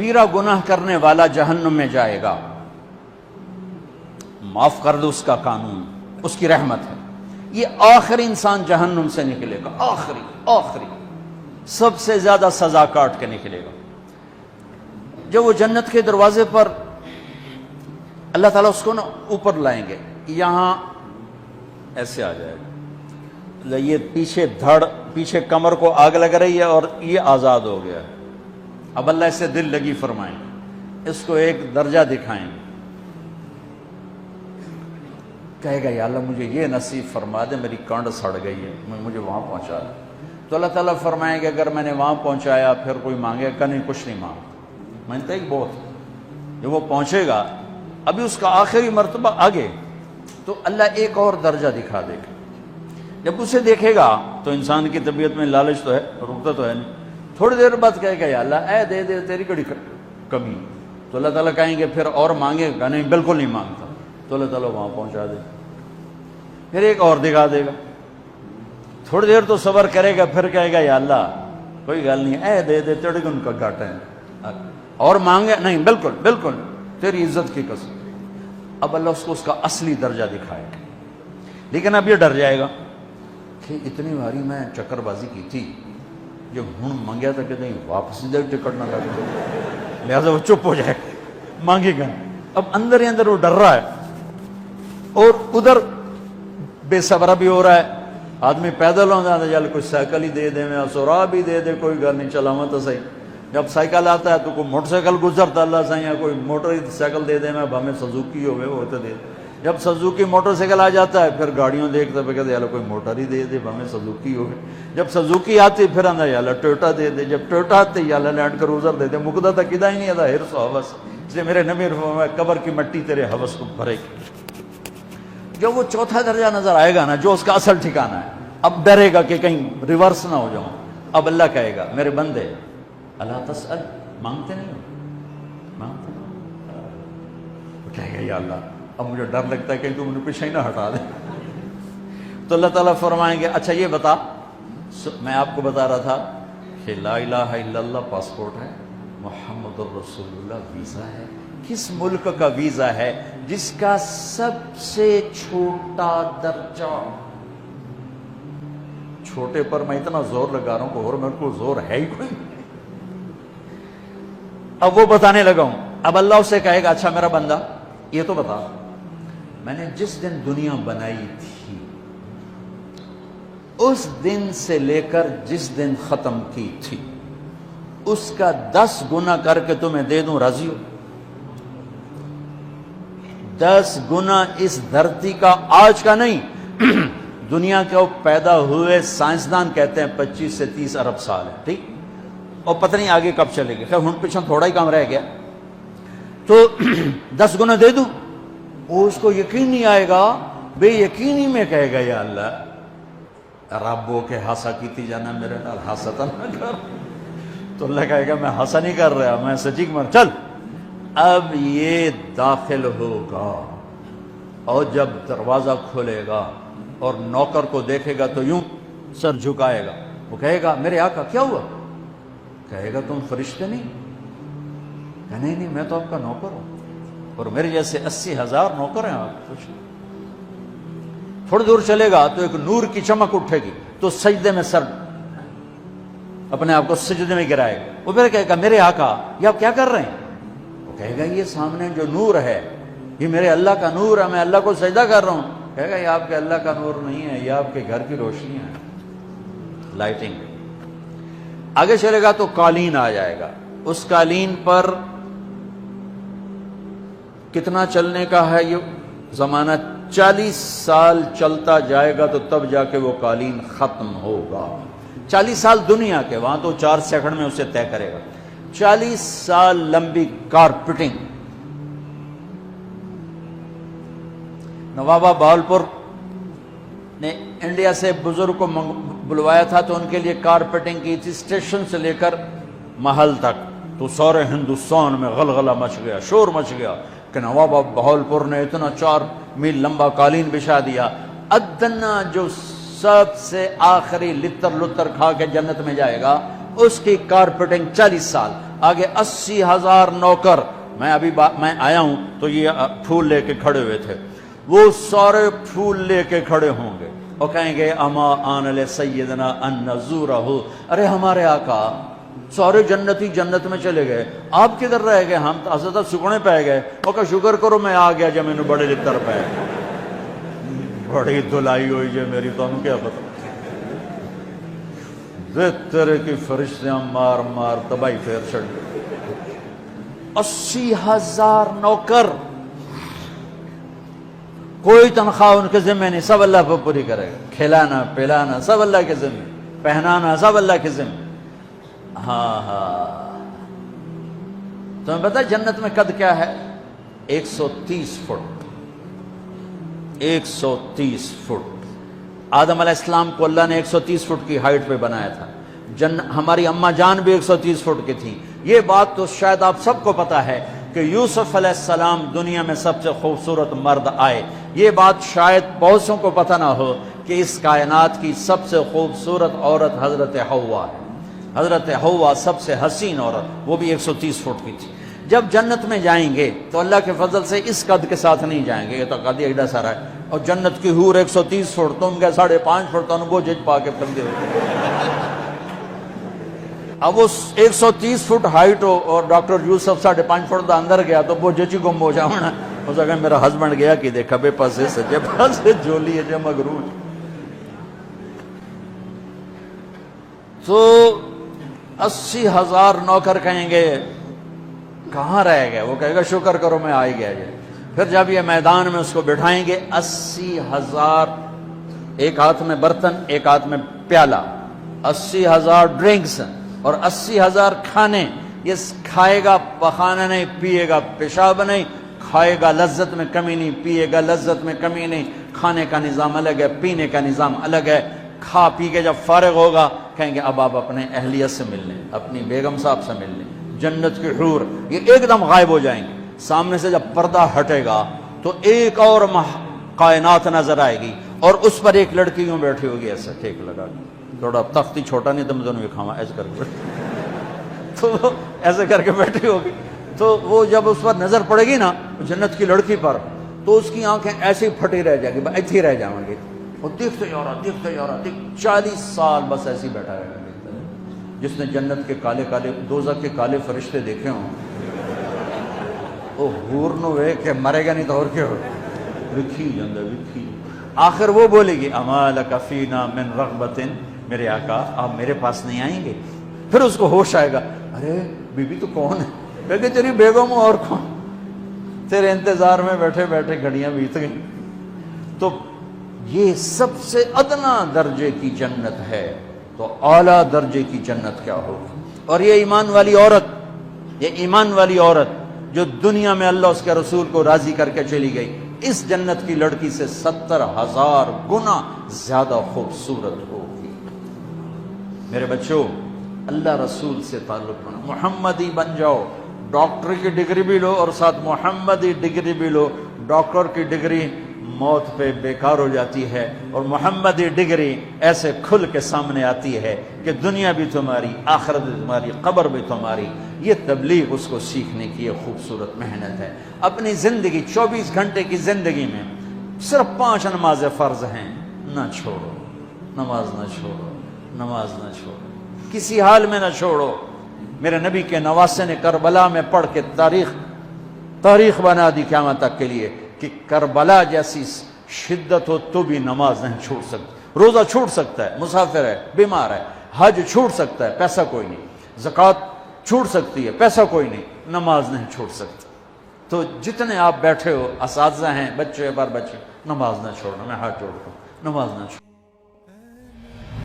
کبیرہ گناہ کرنے والا جہنم میں جائے گا، معاف کر دو اس کا قانون، اس کی رحمت ہے، یہ آخری انسان جہنم سے نکلے گا، آخری سب سے زیادہ سزا کاٹ کے نکلے گا۔ جب وہ جنت کے دروازے پر اللہ تعالیٰ اس کو نا اوپر لائیں گے، یہاں ایسے آ جائے گا، یہ پیچھے کمر کو آگ لگ رہی ہے اور یہ آزاد ہو گیا ہے۔ اب اللہ اسے دل لگی فرمائیں گے، اس کو ایک درجہ دکھائیں گے، کہے گا یا اللہ مجھے یہ نصیب فرما دے، میری کانڈ سڑ گئی ہے، مجھے وہاں پہنچا دے۔ تو اللہ تعالیٰ فرمائیں گے اگر میں نے وہاں پہنچایا پھر کوئی مانگے گا نہیں، کچھ نہیں مانگتا ہی بہت۔ جب وہ پہنچے گا ابھی اس کا آخری مرتبہ آگے، تو اللہ ایک اور درجہ دکھا دے گا۔ جب اسے دیکھے گا تو انسان کی طبیعت میں لالچ تو ہے، رکتا تو ہے نہیں، تھوڑی دیر بعد کہے گا یا اللہ اے دے دے، تیری کڑی کمی۔ تو اللہ تعالیٰ کہیں گے پھر اور مانگے گا نہیں، بالکل نہیں مانگتا، تو اللہ تعالیٰ وہاں پہنچا دے، پھر ایک اور دکھا دے گا، تھوڑی دیر تو صبر کرے گا، پھر کہے گا یا اللہ کوئی گل نہیں، اے دے دے، تیرے ان کا گھاٹا ہے، اور مانگے نہیں، بالکل تیری عزت کی قسم۔ اب اللہ اس کو اس کا اصلی درجہ دکھائے گا، لیکن اب یہ ڈر جائے گا کہ اتنی باری میں چکر بازی کی تھی، جب ہوں منگیا تھا کہ نہیں واپس دے ٹکٹ نہ لگ جائے، لہٰذا وہ چپ ہو جائے، مانگے گا۔ اب اندر ہی اندر وہ ڈر رہا ہے، اور ادھر بے صبرا بھی ہو رہا ہے، آدمی پیدل ہوتا ہے چل کوئی سائیکل ہی دے دے، میں سورا بھی دے دے، کوئی گل نہیں، چلاواں تو صحیح۔ جب سائیکل آتا ہے تو کوئی موٹر سائیکل گزرتا اللہ صحیح ہے، کوئی موٹر سائیکل دے دے، میں ہمیں سزوکی ہوئے وہ تو دے۔ جب سزوکی موٹر سائیکل آ جاتا ہے پھر گاڑیوں دیکھتا پہ کہتے ہیں کوئی موٹر ہی دے دے، ہمیں سزوکی ہوئے۔ جب سزوکی آتی پھر آندہ یا اللہ ٹویوٹا دے دے، جب ٹویوٹا آتی یا اللہ لینڈ کروزر دے دے، مقدہ تک کدا ہی نہیں آتا حرص و حوث، اس لیے میرے نبی فرمایا قبر کی مٹی تیرے حوث کو بھرے گی۔ جو وہ چوتھا درجہ نظر آئے گا نا، جو اس کا اصل ٹھکانہ ہے، اب ڈرے گا کہ کہیں ریورس نہ ہو جاؤں۔ اب اللہ کہے گا میرے بندے اللہ تسأل، مانگتے نہیں ہو، مانگتے نہیں، کہے گا یا اللہ اب مجھے ڈر لگتا ہے کہ تم انہیں پیچھے ہی نہ ہٹا دے۔ تو اللہ تعالیٰ فرمائیں گے اچھا یہ بتا، میں آپ کو بتا رہا تھا کہ لا الہ الا اللہ پاسپورٹ ہے، محمد الرسول اللہ ویزا ہے، کس ملک کا ویزا ہے جس کا سب سے چھوٹا درجہ، چھوٹے پر میں اتنا زور لگا رہا ہوں کہ اور میرے کو زور ہے ہی کوئی، اب وہ بتانے لگا ہوں۔ اب اللہ اسے کہے گا اچھا میرا بندہ یہ تو بتا، میں نے جس دن دنیا بنائی تھی اس دن سے لے کر جس دن ختم کی تھی اس کا 10 گنا کر کے تمہیں دے دوں، راضی ہو؟ 10 گنا اس دھرتی کا، آج کا نہیں، دنیا کے پیدا ہوئے سائنسدان کہتے ہیں 25 سے 30 ارب سال ہے، ٹھیک، اور پتہ نہیں آگے کب چلے گی، خیر ہن پیچھے تھوڑا ہی کام رہ گیا، تو 10 گنا دے دوں۔ وہ اس کو یقین نہیں آئے گا، بے یقینی میں کہے گا یا اللہ ربو کے ہاسا کیتی جانا میرے نال ہاستا نہ کر، تو اللہ کہے گا میں ہاسا نہیں کر رہا، میں سچی مر، چل اب یہ داخل ہوگا، اور جب دروازہ کھولے گا اور نوکر کو دیکھے گا تو یوں سر جھکائے گا، وہ کہے گا میرے آقا کیا ہوا؟ کہے گا تم فرشتے نہیں؟ کہ نہیں میں تو آپ کا نوکر ہوں، اور میرے جیسے 80,000 نوکر ہیں آپ، کچھ تھوڑی دور چلے گا تو ایک نور کی چمک اٹھے گی، تو سجدے میں سر اپنے آپ کو سجدے میں گرائے گا، وہ پھر کہے گا میرے آقا یہ آپ کیا کر رہے ہیں؟ وہ کہے گا یہ سامنے جو نور ہے یہ میرے اللہ کا نور ہے، میں اللہ کو سجدہ کر رہا ہوں۔ کہے گا یہ آپ کے اللہ کا نور نہیں ہے، یہ آپ کے گھر کی روشنی ہے، لائٹنگ۔ آگے چلے گا تو قالین آ جائے گا، اس قالین پر کتنا چلنے کا ہے یہ زمانہ، 40 سال چلتا جائے گا تو تب جا کے وہ قالین ختم ہوگا۔ 40 سال دنیا کے، وہاں تو 4 سیکنڈ میں اسے طے کرے گا۔ 40 سال لمبی کارپیٹنگ۔ نوابہ بہاولپور نے انڈیا سے بزرگ کو بلوایا تھا تو ان کے لیے کارپیٹنگ کی تھی، اسٹیشن سے لے کر محل تک، تو سارے ہندوستان میں غلغلہ مچ گیا، شور مچ گیا کہ نواب بہاولپور نے اتنا 4 میل لمبا قالین بچھا دیا۔ ادنا جو سب سے آخری لتر لتر کھا کے جنت میں جائے گا اس کی کارپیٹنگ 40 سال، آگے 80,000 نوکر. میں ابھی میں آیا ہوں تو یہ پھول لے کے کھڑے ہوئے تھے. وہ سارے پھول لے کے کھڑے ہوں گے اور کہیں گے اما آن لسیدنا ان نزورہ. ارے ہمارے آقا سارے جنتی جنت میں چلے گئے, آپ کدھر رہ گئے؟ ہم تو حضرت سکنے پہ گئے. وہ کہ شکر کرو میں آ گیا جب میں نے بڑے لتر پہ. بڑی دلائی ہوئی جو میری تو ہم کیا پتہ. تیرے کی فرشتیاں مار مار تباہی پھیر چڑھ گئے. 80,000 نوکر, کوئی تنخواہ ان کے ذمہ نہیں, سب اللہ پہ پوری کرے گا. کھلانا پلانا سب اللہ کے ذمہ, پہنانا سب اللہ کے ذمہ. ہاں تمہیں پتہ جنت میں قد کیا ہے؟ 130 فٹ. 130 فٹ. آدم علیہ السلام کو اللہ نے 130 فٹ کی ہائٹ پہ بنایا تھا. ہماری اماں جان بھی 130 فٹ کی تھی. یہ بات تو شاید آپ سب کو پتا ہے کہ یوسف علیہ السلام دنیا میں سب سے خوبصورت مرد آئے. یہ بات شاید بہت سوں کو پتہ نہ ہو کہ اس کائنات کی سب سے خوبصورت عورت حضرت حوا ہے. حضرت حوا سب سے حسین عورت, وہ بھی 130 فٹ کی تھی. جب جنت میں جائیں گے تو اللہ کے فضل سے اس قد کے ساتھ نہیں جائیں گے, یہ تو قد ایڈا سارا ہے. اور جنت کی حور 130 فٹ, تم گئے 5.5 فٹ, تو وہ جج پا کے پھر دے. اب وہ 130 فٹ ہائٹ ہو اور ڈاکٹر یوسف 5.5 فٹ دا اندر گیا تو وہ جچی گم ہو جاؤنا. ہو سکتا میرا ہسبینڈ گیا کہ دیکھا بے پاسے سجے پاسے جولی ہے جو مغرور. تو 80,000 نوکر کہیں گے کہاں رہ گئے؟ وہ کہے گا شکر کرو میں آ ہی گیا. پھر جب یہ میدان میں اس کو بٹھائیں گے 80,000, ایک ہاتھ میں برتن ایک ہاتھ میں پیالہ, 80,000 ڈرنکس اور 80,000 کھانے. یہ کھائے گا پخانا نہیں, پیے گا پیشاب نہیں. کھائے گا لذت میں کمی نہیں, پیے گا لذت میں کمی نہیں. کھانے کا نظام الگ ہے, پینے کا نظام الگ ہے. کھا پی کے جب فارغ ہوگا کہیں گے اب آپ اپنے اہلیت سے مل لیں, اپنی بیگم صاحب سے مل لیں. جنت کی حور یہ ایک دم غائب ہو جائیں گے. سامنے سے جب پردہ ہٹے گا تو ایک اور کائنات نظر آئے گی اور اس پر ایک لڑکی یوں بیٹھی ہوگی ایسا ٹھیک لگا کے. تھوڑا تختی چھوٹا نہیں تو میں دونوں کھاوا ایسے کر کے تو ایسے کر کے بیٹھی ہوگی. تو وہ جب اس پر نظر پڑے گی نا جنت کی لڑکی پر تو اس کی آنکھیں ایسی پھٹی رہ جائیں گی, ایسے ہی رہ جائیں گی. وہ دیکھتے جا رہا 40 سال بس ایسے ہی بیٹھا رہے گا. جس نے جنت کے کالے کالے دوزخ کے کالے فرشتے دیکھے ہوں وہ حور نو وے کہ مرے گا نہیں تو اور کیا ہو وکھی جاندہ وکھی. آخر وہ بولے گی اما لک فینا من رغبت, میرے آقا آپ میرے پاس نہیں آئیں گے؟ پھر اس کو ہوش آئے گا, ارے بی بی تو کون ہے؟ کہے تیری بیگم اور کون, تیرے انتظار میں بیٹھے بیٹھے گھڑیاں بیت گئیں. تو یہ سب سے ادنا درجے کی جنت ہے, تو اعلیٰ درجے کی جنت کیا ہوگی. اور یہ ایمان والی عورت, یہ ایمان والی عورت جو دنیا میں اللہ اس کے رسول کو راضی کر کے چلی گئی, اس جنت کی لڑکی سے 70,000 گنا زیادہ خوبصورت ہوگی. میرے بچوں, اللہ رسول سے تعلق بنا, محمدی بن جاؤ. ڈاکٹر کی ڈگری بھی لو اور ساتھ محمدی ڈگری بھی لو. ڈاکٹر کی ڈگری موت پہ بیکار ہو جاتی ہے اور محمدی ڈگری ایسے کھل کے سامنے آتی ہے کہ دنیا بھی تمہاری, آخرت بھی تمہاری, قبر بھی تمہاری. یہ تبلیغ اس کو سیکھنے کی یہ خوبصورت محنت ہے. اپنی زندگی 24 گھنٹے کی زندگی میں صرف 5 نمازیں فرض ہیں, نہ چھوڑو. نماز نہ چھوڑو, نماز نہ چھوڑو, کسی حال میں نہ چھوڑو. میرے نبی کے نواسے نے کربلا میں پڑھ کے تاریخ بنا دی قیامت تک کے لیے کہ کربلا جیسی شدت ہو تو بھی نماز نہیں چھوڑ سکتا. روزہ چھوٹ سکتا ہے, مسافر ہے, بیمار ہے. حج چھوٹ سکتا ہے, پیسہ کوئی نہیں. زکوٰۃ چھوٹ سکتی ہے, پیسہ کوئی نہیں. نماز نہیں چھوڑ سکتا. تو جتنے آپ بیٹھے ہو, اساتذہ ہیں, بچے بار بچے, نماز نہ چھوڑنا. میں ہاتھ جوڑتا ہوں, نماز نہ چھوڑنا.